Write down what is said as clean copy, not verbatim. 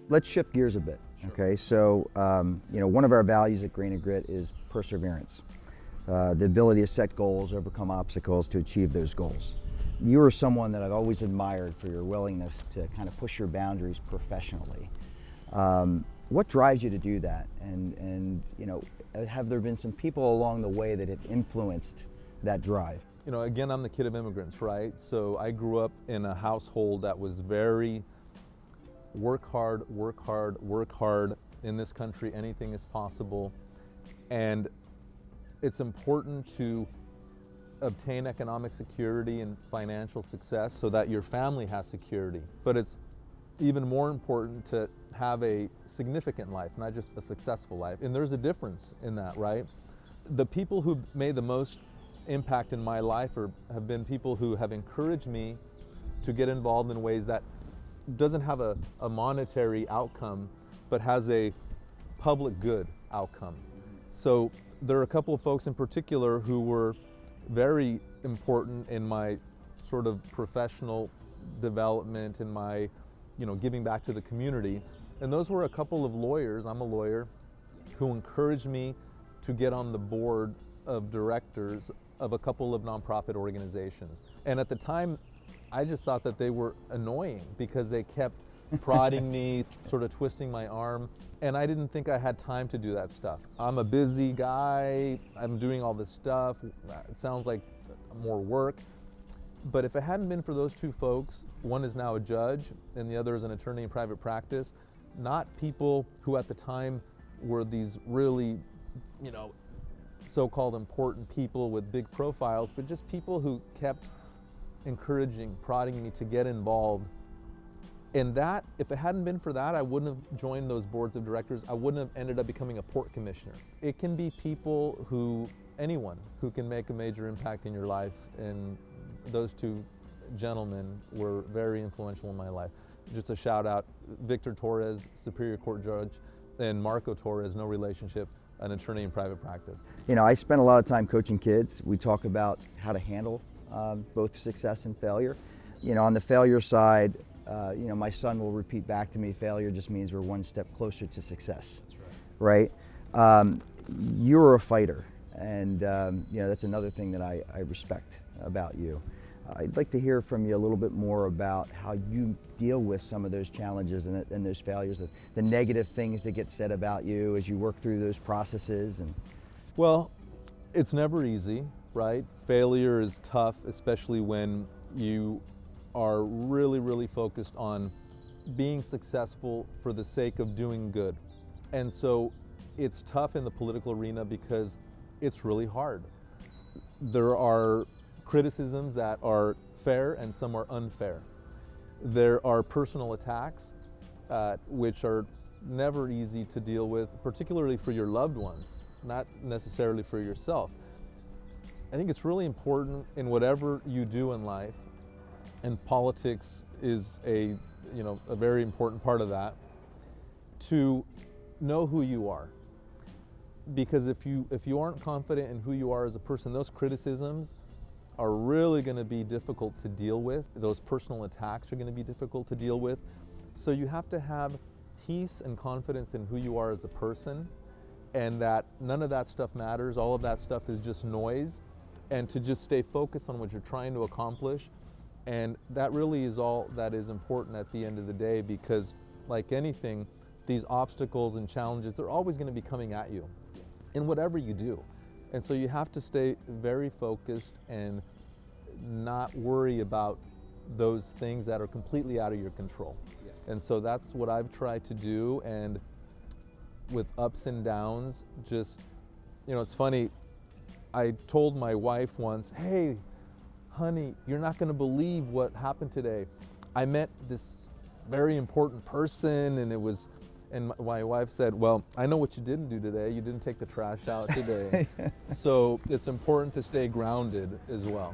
Let's shift gears a bit. Sure. Okay, so one of our values at Grain and Grit is perseverance, the ability to set goals, overcome obstacles to achieve those goals. You are someone that I've always admired for your willingness to kind of push your boundaries professionally. What drives you to do that? And have there been some people along the way that have influenced that drive? Again, I'm the kid of immigrants, right? So I grew up in a household that was very work hard, work hard, work hard. In this country, anything is possible. And it's important to obtain economic security and financial success so that your family has security. But it's even more important to have a significant life, not just a successful life. And there's a difference in that, right? The people who've made the most impact in my life have been people who have encouraged me to get involved in ways that doesn't have a monetary outcome, but has a public good outcome. So there are a couple of folks in particular who were very important in my sort of professional development, in my giving back to the community. And those were a couple of lawyers, I'm a lawyer, who encouraged me to get on the board of directors of a couple of nonprofit organizations. And at the time, I just thought that they were annoying because they kept prodding me, sort of twisting my arm. And I didn't think I had time to do that stuff. I'm a busy guy, I'm doing all this stuff. It sounds like more work. But if it hadn't been for those two folks, one is now a judge and the other is an attorney in private practice, not people who at the time were these really, so-called important people with big profiles, but just people who kept encouraging, prodding me to get involved. And that, if it hadn't been for that, I wouldn't have joined those boards of directors. I wouldn't have ended up becoming a port commissioner. It can be anyone who can make a major impact in your life. And those two gentlemen were very influential in my life. Just a shout out, Victor Torres, Superior Court Judge, and Marco Torres, no relationship, an attorney in private practice. I spent a lot of time coaching kids. We talk about how to handle both success and failure. On the failure side, my son will repeat back to me, failure just means we're one step closer to success. That's right. Right? You're a fighter, and that's another thing that I respect about you. I'd like to hear from you a little bit more about how you deal with some of those challenges and those failures, the negative things that get said about you as you work through those processes. Well, it's never easy, right? Failure is tough, especially when you are really, really focused on being successful for the sake of doing good. And so it's tough in the political arena because it's really hard. There are criticisms that are fair and some are unfair. There are personal attacks, which are never easy to deal with, particularly for your loved ones, not necessarily for yourself. I think it's really important in whatever you do in life, and politics is a very important part of that, to know who you are. Because if you aren't confident in who you are as a person, those criticisms are really going to be difficult to deal with. Those personal attacks are going to be difficult to deal with. So you have to have peace and confidence in who you are as a person, and that none of that stuff matters. All of that stuff is just noise, and to just stay focused on what you're trying to accomplish. And that really is all that is important at the end of the day, because like anything, these obstacles and challenges, they're always going to be coming at you in whatever you do. And so you have to stay very focused and not worry about those things that are completely out of your control. Yeah. And so that's what I've tried to do. And with ups and downs, just, it's funny, I told my wife once, hey, honey, you're not going to believe what happened today. I met this very important person, and my wife said, well, I know what you didn't do today. You didn't take the trash out today. So it's important to stay grounded as well.